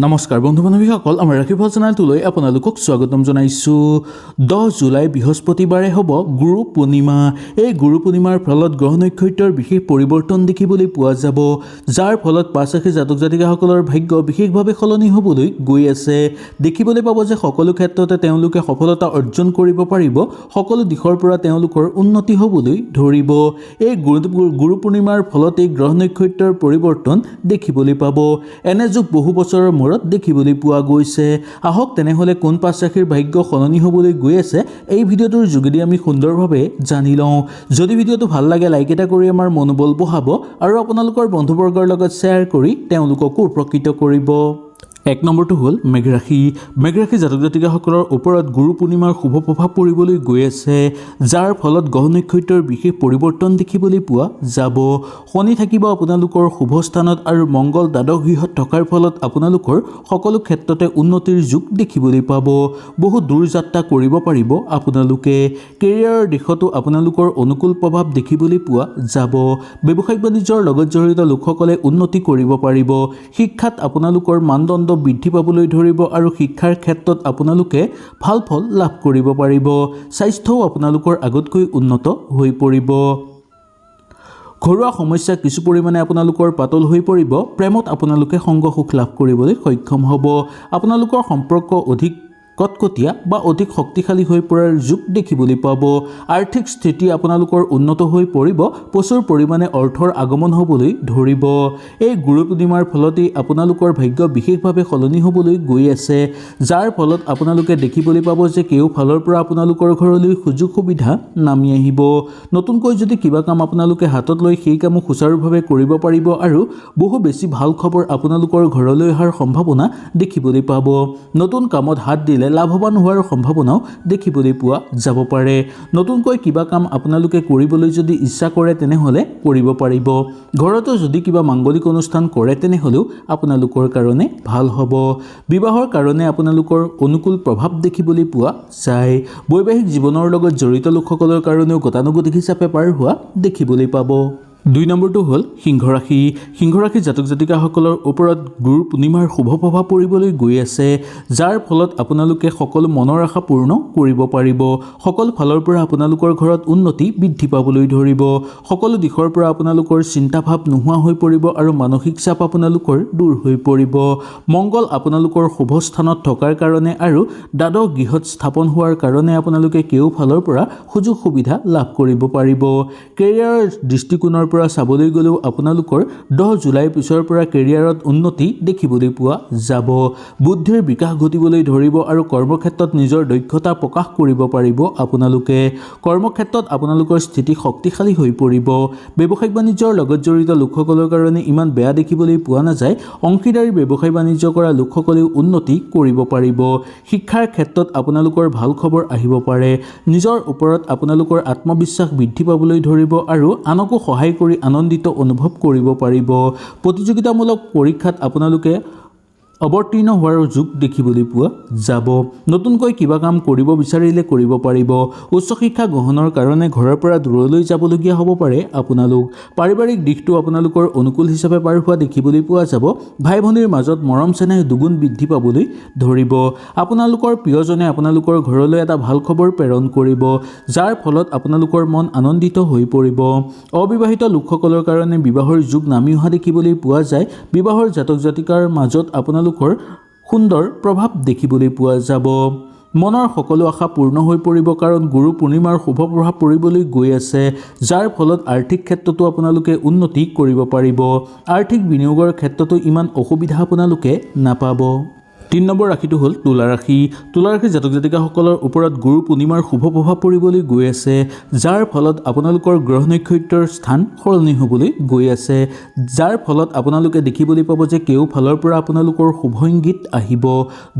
নমস্কাৰ বন্ধু বান্ধৱীসকল আমাৰ ৰাখিফল চেনেলটোলৈ আপোনালোকক স্বাগতম জনাইছোঁ। 10 জুলাই বৃহস্পতিবাৰে হ'ব গুৰু পূৰ্ণিমা। এই গুৰু পূৰ্ণিমাৰ ফলত গ্ৰহ নক্ষত্ৰৰ বিশেষ পৰিৱৰ্তন দেখিবলৈ পোৱা যাব, যাৰ ফলত 5 ৰাশিৰ জাতক জাতিকাসকলৰ ভাগ্য বিশেষভাৱে সলনি হ'বলৈ গৈ আছে। দেখিবলৈ পাব যে সকলো ক্ষেত্ৰতে তেওঁলোকে সফলতা অৰ্জন কৰিব পাৰিব, সকলো দিশৰ পৰা তেওঁলোকৰ উন্নতি হ'বলৈ ধৰিব। এই গুৰু পূৰ্ণিমাৰ ফলত এই গ্ৰহ নক্ষত্ৰৰ পৰিৱৰ্তন দেখিবলৈ পাব। এনে যুগ বহু বছৰৰ মূৰত দেখিবলৈ পোৱা গৈছে। আহক তেনেহ'লে কোন 5 ৰাশিৰ ভাগ্য সলনি হ'বলৈ গৈ আছে এই ভিডিঅ'টোৰ যোগেদি আমি সুন্দৰভাৱে জানি লওঁ। যদি ভিডিঅ'টো ভাল লাগে লাইক এটা কৰি আমাৰ মনোবল বঢ়াব আৰু আপোনালোকৰ বন্ধুবৰ্গৰ লগত শ্বেয়াৰ কৰি তেওঁলোককো উপকৃত কৰিব। 1 নম্বৰটো হ'ল মেঘ ৰাশি। মেঘ ৰাশি জাতক জাতিকাসকলৰ ওপৰত গুৰু পূৰ্ণিমাৰ শুভ প্ৰভাৱ পৰিবলৈ গৈ আছে, যাৰ ফলত গ্ৰহ নক্ষত্ৰৰ বিশেষ পৰিৱৰ্তন দেখিবলৈ পোৱা যাব। শনি থাকিব আপোনালোকৰ শুভ স্থানত আৰু মংগল দ্বাদশ গৃহত থকাৰ ফলত আপোনালোকৰ সকলো ক্ষেত্ৰতে উন্নতিৰ যুগ দেখিবলৈ পাব। বহু দূৰ যাত্ৰা কৰিব পাৰিব আপোনালোকে। কেৰিয়াৰৰ দিশতো আপোনালোকৰ অনুকূল প্ৰভাৱ দেখিবলৈ পোৱা যাব। ব্যৱসায়িক বাণিজ্যৰ লগত জড়িত লোকসকলে উন্নতি কৰিব পাৰিব। শিক্ষাত আপোনালোকৰ মানদণ্ড বৃদ্ধি পাবলৈ ধৰিব আৰু শিক্ষাৰ ক্ষেত্ৰত আপোনালোকে ভাল ফল লাভ কৰিব পাৰিব। স্বাস্থ্যও আপোনালোকৰ আগতকৈ উন্নত হৈ পৰিব। ঘৰুৱা সমস্যা কিছু পৰিমাণে আপোনালোকৰ পাতল হৈ পৰিব। প্ৰেমত আপোনালোকে সংগ সুখ লাভ কৰিবলৈ সক্ষম হ'ব। আপোনালোকৰ সম্পৰ্ক অধিক কটকটীয়া বা অধিক শক্তিশালী হৈ পৰাৰ যুগ দেখিবলৈ পাব। আৰ্থিক স্থিতি আপোনালোকৰ উন্নত হৈ পৰিব। প্ৰচুৰ পৰিমাণে অৰ্থৰ আগমন হ'বলৈ ধৰিব। এই গুৰু পূৰ্ণিমাৰ ফলতেই আপোনালোকৰ ভাগ্য বিশেষভাৱে সলনি হ'বলৈ গৈ আছে, যাৰ ফলত আপোনালোকে দেখিবলৈ পাব যে কেওফালৰ পৰা আপোনালোকৰ ঘৰলৈ সুযোগ সুবিধা নামি আহিব। নতুনকৈ যদি কিবা কাম আপোনালোকে হাতত লৈ সেই কামো সুচাৰুভাৱে কৰিব পাৰিব আৰু বহু বেছি ভাল খবৰ আপোনালোকৰ ঘৰলৈ অহাৰ সম্ভাৱনা দেখিবলৈ পাব। নতুন কামত হাত দিলে লাভৱান হোৱাৰ সম্ভাৱনাও দেখিবলৈ পোৱা যাব পাৰে। নতুনকৈ কিবা কাম আপোনালোকে কৰিবলৈ যদি ইচ্ছা কৰে তেনেহ'লে কৰিব পাৰিব। ঘৰতো যদি কিবা মাংগলিক অনুষ্ঠান কৰে তেনেহ'লেও আপোনালোকৰ কাৰণে ভাল হ'ব। বিবাহৰ কাৰণে আপোনালোকৰ অনুকূল প্ৰভাৱ দেখিবলৈ পোৱা যায়। বৈবাহিক জীৱনৰ লগত জড়িত লোকসকলৰ কাৰণেও গতানুগতিক হিচাপে পাৰ হোৱা দেখিবলৈ পাব। 2 নম্বৰটো হ'ল সিংহ ৰাশি। সিংহ ৰাশিৰ জাতক জাতিকাসকলৰ ওপৰত গুৰু পূৰ্ণিমাৰ শুভ প্ৰভাৱ পৰিবলৈ গৈ আছে, যাৰ ফলত আপোনালোকে সকলো মনৰ আশা পূৰ্ণ কৰিব পাৰিব। সকলো ফালৰ পৰা আপোনালোকৰ ঘৰত উন্নতি বৃদ্ধি পাবলৈ ধৰিব। সকলো দিশৰ পৰা আপোনালোকৰ চিন্তাভাৱ নোহোৱা হৈ পৰিব আৰু মানসিক চাপ আপোনালোকৰ দূৰ হৈ পৰিব। মংগল আপোনালোকৰ শুভ স্থানত থকাৰ কাৰণে আৰু দ্বাদশ গৃহত স্থাপন হোৱাৰ কাৰণে আপোনালোকে কেওফালৰ পৰা সুযোগ সুবিধা লাভ কৰিব পাৰিব। কেৰিয়াৰৰ দৃষ্টিকোণৰ পৰা চাবলৈ গ'লেও আপোনালোকৰ 10 জুলাইৰ পিছৰ পৰা কেৰিয়াৰত উন্নতি দেখিবলৈ পোৱা যাব। বুদ্ধিৰ বিকাশ ঘটিবলৈ ধৰিব আৰু কৰ্মক্ষেত্ৰত নিজৰ দক্ষতা প্ৰকাশ কৰিব পাৰিব আপোনালোকে। কৰ্মক্ষেত্ৰত আপোনালোকৰ স্থিতি শক্তিশালী হৈ পৰিব। ব্যৱসায়িক বাণিজ্যৰ লগত জড়িত লোকসকলৰ কাৰণে ইমান বেয়া দেখিবলৈ পোৱা নাযায়। অংশীদাৰী ব্যৱসায় বাণিজ্য কৰা লোকসকলেও উন্নতি কৰিব পাৰিব। শিক্ষাৰ ক্ষেত্ৰত আপোনালোকৰ ভাল খবৰ আহিব পাৰে। নিজৰ ওপৰত আপোনালোকৰ আত্মবিশ্বাস বৃদ্ধি পাবলৈ ধৰিব আৰু আনকো সহায় কৰি আনন্দিত অনুভৱ কৰিব পাৰিব। প্ৰতিযোগিতামূলক পৰীক্ষাত আপোনালোকে অৱতীৰ্ণ হোৱাৰ যুগ দেখিবলৈ পোৱা যাব। নতুনকৈ কিবা কাম কৰিব বিচাৰিলে কৰিব পাৰিব। উচ্চ শিক্ষা গ্ৰহণৰ কাৰণে ঘৰৰ পৰা দূৰলৈ যাবলগীয়া হ'ব পাৰে আপোনালোক। পাৰিবাৰিক দিশটো আপোনালোকৰ অনুকূল হিচাপে পাৰ হোৱা দেখিবলৈ পোৱা যাব। ভাই ভনীৰ মাজত মৰম চেনেহ দুগুণ বৃদ্ধি পাবলৈ ধৰিব। আপোনালোকৰ প্ৰিয়জনে আপোনালোকৰ ঘৰলৈ এটা ভাল খবৰ প্ৰেৰণ কৰিব, যাৰ ফলত আপোনালোকৰ মন আনন্দিত হৈ পৰিব। অবিবাহিত লোকসকলৰ কাৰণে বিবাহৰ যুগ নামি অহা দেখিবলৈ পোৱা যায়। বিবাহৰ জাতক জাতিকাৰ মাজত আপোনালোকৰ সুন্দৰ প্ৰভাৱ দেখিবলৈ পোৱা যাব। মনৰ সকলো আশা পূৰ্ণ হৈ পৰিব, কাৰণ গুৰু পূৰ্ণিমাৰ শুভ প্ৰভাৱ পৰিবলৈ গৈ আছে, যাৰ ফলত আৰ্থিক ক্ষেত্ৰতো আপোনালোকে উন্নতি কৰিব পাৰিব। আৰ্থিক বিনিয়োগৰ ক্ষেত্ৰতো ইমান অসুবিধা আপোনালোকে নাপাব। 3 নম্বৰ ৰাশিটো হ'ল তুলা ৰাশি। তুলা ৰাশিৰ জাতক জাতিকাসকলৰ ওপৰত গুৰু পূৰ্ণিমাৰ শুভ প্ৰভাৱ পৰিবলৈ গৈ আছে, যাৰ ফলত আপোনালোকৰ গ্ৰহ নক্ষত্ৰৰ স্থান সলনি হ'বলৈ গৈ আছে, যাৰ ফলত আপোনালোকে দেখিবলৈ পাব যে কেওফালৰ পৰা আপোনালোকৰ শুভ ইংগিত আহিব।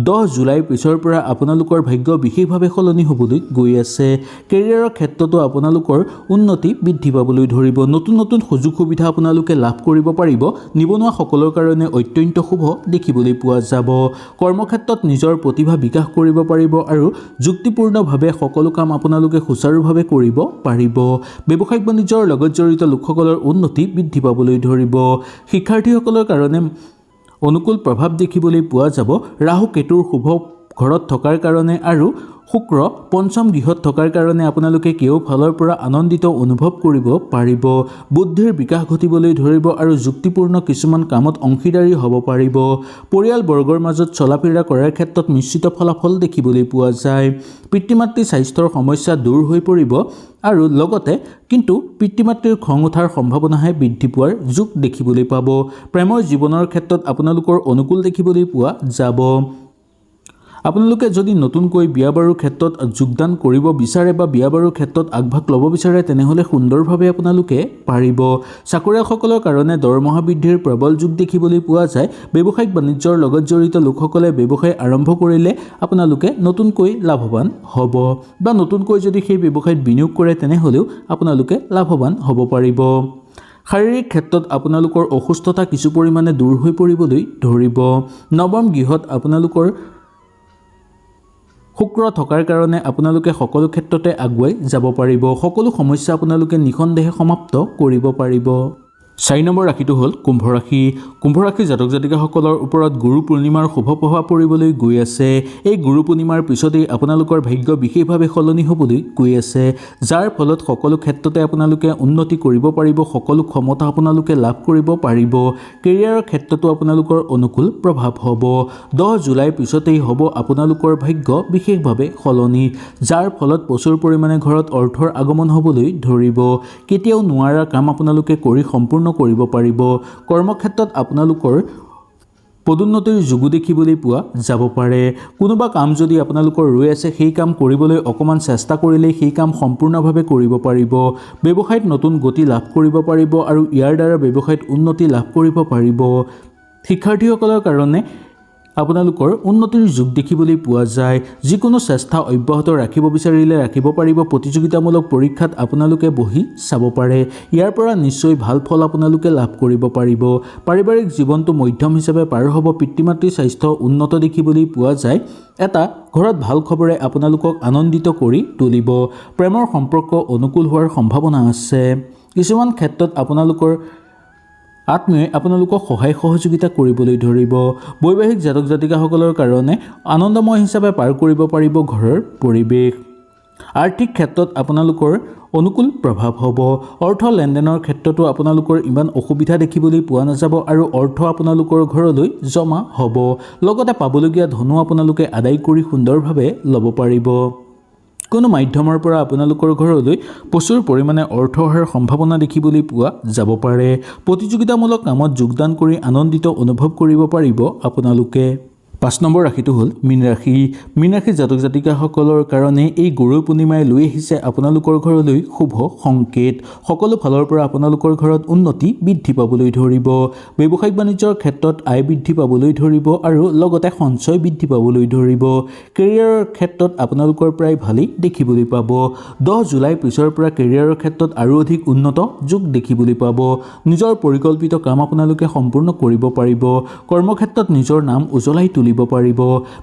10 জুলাইৰ পিছৰ পৰা আপোনালোকৰ ভাগ্য বিশেষভাৱে সলনি হ'বলৈ গৈ আছে। কেৰিয়াৰৰ ক্ষেত্ৰতো আপোনালোকৰ উন্নতি বৃদ্ধি পাবলৈ ধৰিব। নতুন নতুন সুযোগ সুবিধা আপোনালোকে লাভ কৰিব পাৰিব। নিবনুৱাসকলৰ কাৰণে অত্যন্ত শুভ দেখিবলৈ পোৱা যাব। কৰ্মক্ষেত্ৰত নিজৰ প্ৰতিভা বিকাশ কৰিব পাৰিব আৰু যুক্তিপূৰ্ণভাৱে সকলো কাম আপোনালোকে সুচাৰুভাৱে কৰিব পাৰিব। ব্যৱসায়িক বাণিজ্যৰ লগত জড়িত লোকসকলৰ উন্নতি বৃদ্ধি পাবলৈ ধৰিব। শিক্ষাৰ্থীসকলৰ কাৰণে অনুকূল প্ৰভাৱ দেখিবলৈ পোৱা যাব। ৰাহু কেতুৰ শুভ ঘৰত থকাৰ কাৰণে আৰু শুক্ৰ পঞ্চম গৃহত থকাৰ কাৰণে আপোনালোকে কেও ফালৰ পৰা আনন্দিত অনুভৱ কৰিব পাৰিব। বুদ্ধিৰ বিকাশ ঘটিবলৈ ধৰিব আৰু যুক্তিপূৰ্ণ কিছুমান কামত অংশীদাৰী হ'ব পাৰিব। পৰিয়ালবৰ্গৰ মাজত চলাফেৰা কৰাৰ ক্ষেত্ৰত মিশ্ৰিত ফলাফল দেখিবলৈ পোৱা যায়। পিতৃ মাতৃৰ স্বাস্থ্যৰ সমস্যা দূৰ হৈ পৰিব আৰু লগতে কিন্তু পিতৃ মাতৃৰ খং উঠাৰ সম্ভাৱনাহে বৃদ্ধি পোৱাৰ যোগ দেখিবলৈ পাব। প্ৰেমৰ জীৱনৰ ক্ষেত্ৰত আপোনালোকৰ অনুকূল দেখিবলৈ পোৱা যাব। আপোনালোকে যদি নতুনকৈ বিয়া বাৰুৰ ক্ষেত্ৰত যোগদান কৰিব বিচাৰে বা বিয়া বাৰুৰ ক্ষেত্ৰত আগভাগ ল'ব বিচাৰে তেনেহ'লে সুন্দৰভাৱে আপোনালোকে পাৰিব। চাকৰিয়ালসকলৰ কাৰণে দৰমহা বৃদ্ধিৰ প্ৰবল যোগ দেখিবলৈ পোৱা যায়। ব্যৱসায়িক বাণিজ্যৰ লগত জড়িত লোকসকলে ব্যৱসায় আৰম্ভ কৰিলে আপোনালোকে নতুনকৈ লাভৱান হ'ব বা নতুনকৈ যদি সেই ব্যৱসায়ত বিনিয়োগ কৰে তেনেহ'লেও আপোনালোকে লাভৱান হ'ব পাৰিব। শাৰীৰিক ক্ষেত্ৰত আপোনালোকৰ অসুস্থতা কিছু পৰিমাণে দূৰ হৈ পৰিবলৈ ধৰিব। নৱম গৃহত আপোনালোকৰ শুক্ৰ থকাৰ কাৰণে আপোনালোকে সকলো ক্ষেত্ৰতে আগুৱাই যাব পাৰিব। সকলো সমস্যা আপোনালোকে নিঃসন্দেহে সমাপ্ত কৰিব পাৰিব। 4 নম্বৰ ৰাশিটো হ'ল কুম্ভ ৰাশি। কুম্ভ ৰাশিৰ জাতক জাতিকাসকলৰ ওপৰত গুৰু পূৰ্ণিমাৰ শুভ প্ৰভাৱ পৰিবলৈ গৈ আছে। এই গুৰু পূৰ্ণিমাৰ পিছতেই আপোনালোকৰ ভাগ্য বিশেষভাৱে সলনি হ'বলৈ গৈ আছে, যাৰ ফলত সকলো ক্ষেত্ৰতে আপোনালোকে উন্নতি কৰিব পাৰিব। সকলো ক্ষমতা আপোনালোকে লাভ কৰিব পাৰিব। কেৰিয়াৰৰ ক্ষেত্ৰতো আপোনালোকৰ অনুকূল প্ৰভাৱ হ'ব। 10 জুলাইৰ পিছতেই হ'ব আপোনালোকৰ ভাগ্য বিশেষভাৱে সলনি, যাৰ ফলত প্ৰচুৰ পৰিমাণে ঘৰত অৰ্থৰ আগমন হ'বলৈ ধৰিব। কেতিয়াও নোৱাৰা কাম আপোনালোকে কৰি সম্পূৰ্ণ কৰিব পাৰিব। কৰ্মক্ষেত্ৰত আপোনালোকৰ পদোন্নতিৰ যোগো দেখিবলৈ পোৱা যাব পাৰে। কোনোবা কাম যদি আপোনালোকৰ ৰৈ আছে সেই কাম কৰিবলৈ অকণমান চেষ্টা কৰিলেই সেই কাম সম্পূৰ্ণভাৱে কৰিব পাৰিব। ব্যৱসায়ত নতুন গতি লাভ কৰিব পাৰিব আৰু ইয়াৰ দ্বাৰা ব্যৱসায়ত উন্নতি লাভ কৰিব পাৰিব। শিক্ষাৰ্থীসকলৰ কাৰণে আপোনালোকৰ উন্নতিৰ যোগ দেখিবলৈ পোৱা যায়। যিকোনো চেষ্টা অব্যাহত ৰাখিব বিচাৰিলে ৰাখিব পাৰিব। প্ৰতিযোগিতামূলক পৰীক্ষাত আপোনালোকে বহি চাব পাৰে। ইয়াৰ পৰা নিশ্চয় ভাল ফল আপোনালোকে লাভ কৰিব পাৰিব। পাৰিবাৰিক জীৱনটো মধ্যম হিচাপে পাৰ হ'ব। পিতৃ মাতৃৰ স্বাস্থ্য উন্নত দেখিবলৈ পোৱা যায়। এটা ঘৰত ভাল খবৰে আপোনালোকক আনন্দিত কৰি তুলিব। প্ৰেমৰ সম্পৰ্ক অনুকূল হোৱাৰ সম্ভাৱনা আছে। কিছুমান ক্ষেত্ৰত আপোনালোকৰ আত্মীয়ে আপোনালোকক সহায় সহযোগিতা কৰিবলৈ ধৰিব। বৈবাহিক জাতক জাতিকাসকলৰ কাৰণে আনন্দময় হিচাপে পাৰ কৰিব পাৰিব ঘৰৰ পৰিৱেশ। আৰ্থিক ক্ষেত্ৰত আপোনালোকৰ অনুকূল প্ৰভাৱ হ'ব। অৰ্থ লেনদেনৰ ক্ষেত্ৰতো আপোনালোকৰ ইমান অসুবিধা দেখিবলৈ পোৱা নাযাব আৰু অৰ্থ আপোনালোকৰ ঘৰলৈ জমা হ'ব। লগতে পাবলগীয়া ধনো আপোনালোকে আদায় কৰি সুন্দৰভাৱে ল'ব পাৰিব। কোনো মাধ্যমৰ পৰা আপোনালোকৰ ঘৰলৈ প্ৰচুৰ পৰিমাণে অৰ্থ অহাৰ সম্ভাৱনা দেখিবলৈ পোৱা যাব পাৰে। প্ৰতিযোগিতামূলক কামত যোগদান কৰি আনন্দিত অনুভৱ কৰিব পাৰিব আপোনালোকে। 5 নম্বৰ ৰাশিটো হ'ল মীন ৰাশি। মীন ৰাশিৰ জাতক জাতিকাসকলৰ কাৰণে এই গুৰু পূৰ্ণিমাই লৈ আহিছে আপোনালোকৰ ঘৰলৈ শুভ সংকেত। সকলো ফালৰ পৰা আপোনালোকৰ ঘৰত উন্নতি বৃদ্ধি পাবলৈ ধৰিব। ব্যৱসায়িক বাণিজ্যৰ ক্ষেত্ৰত আয় বৃদ্ধি পাবলৈ ধৰিব আৰু লগতে সঞ্চয় বৃদ্ধি পাবলৈ ধৰিব। কেৰিয়াৰৰ ক্ষেত্ৰত আপোনালোকৰ প্ৰায় ভালেই দেখিবলৈ পাব। 10 জুলাইৰ পিছৰ পৰা কেৰিয়াৰৰ ক্ষেত্ৰত আৰু অধিক উন্নত যোগ দেখিবলৈ পাব। নিজৰ পৰিকল্পিত কাম আপোনালোকে সম্পূৰ্ণ কৰিব পাৰিব। কৰ্মক্ষেত্ৰত নিজৰ নাম উজ্বলাই তুলিব পাৰিব।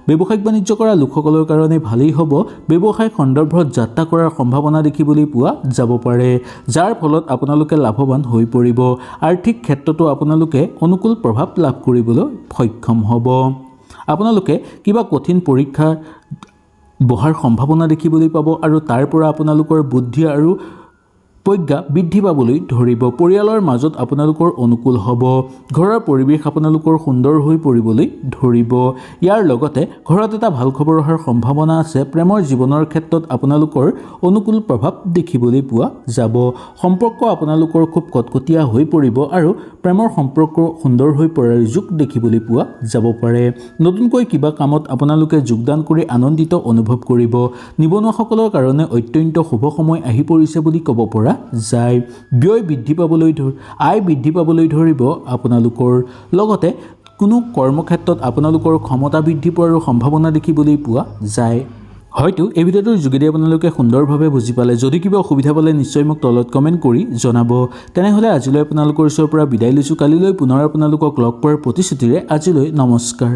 ব্যৱসায়িক বাণিজ্য কৰা লোকসকলৰ কাৰণে ভালেই হ'ব। ব্যৱসায় সন্দৰ্ভত যাত্ৰা কৰাৰ সম্ভাৱনা দেখিবলৈ পোৱা যাব পাৰে, যাৰ ফলত আপোনালোকে লাভৱান হৈ পৰিব। আৰ্থিক ক্ষেত্ৰতো আপোনালোকে অনুকূল প্ৰভাৱ লাভ কৰিবলৈ সক্ষম হ'ব। আপোনালোকে কিবা কঠিন পৰীক্ষা বহাৰ সম্ভাৱনা দেখিবলৈ পাব আৰু তাৰ পৰা আপোনালোকৰ বুদ্ধি আৰু প্ৰজ্ঞা বৃদ্ধি পাবলৈ ধৰিব। পৰিয়ালৰ মাজত আপোনালোকৰ অনুকূল হ'ব। ঘৰৰ পৰিৱেশ আপোনালোকৰ সুন্দৰ হৈ পৰিবলৈ ধৰিব। ইয়াৰ লগতে ঘৰত এটা ভাল খবৰ অহাৰ সম্ভাৱনা আছে। প্ৰেমৰ জীৱনৰ ক্ষেত্ৰত আপোনালোকৰ অনুকূল প্ৰভাৱ দেখিবলৈ পোৱা যাব। সম্পৰ্ক আপোনালোকৰ খুব কটকটীয়া হৈ পৰিব আৰু প্ৰেমৰ সম্পৰ্ক সুন্দৰ হৈ পৰাৰ যোগ দেখিবলৈ পোৱা যাব পাৰে। নতুনকৈ কিবা কামত আপোনালোকে যোগদান কৰি আনন্দিত অনুভৱ কৰিব। নিবনুৱাসকলৰ কাৰণে অত্যন্ত শুভ সময় আহি পৰিছে বুলি ক'ব পৰা যায়। ব্যয় বৃদ্ধি পাবলৈ আয় বৃদ্ধি পাবলৈ ধৰিব আপোনালোকৰ। লগতে কোনো কৰ্মক্ষেত্ৰত আপোনালোকৰ ক্ষমতা বৃদ্ধি পোৱাৰো সম্ভাৱনা দেখিবলৈ পোৱা যায়। হয়তো এই ভিডিঅ'টোৰ যোগেদি আপোনালোকে সুন্দৰভাৱে বুজি পালে। যদি কিবা অসুবিধা পালে নিশ্চয় মোক তলত কমেণ্ট কৰি জনাব। তেনেহ'লে আজিলৈ আপোনালোকৰ ওচৰৰ পৰা বিদায় লৈছোঁ। কালিলৈ পুনৰ আপোনালোকক লগ পোৱাৰ প্ৰতিশ্ৰুতিৰে আজিলৈ নমস্কাৰ।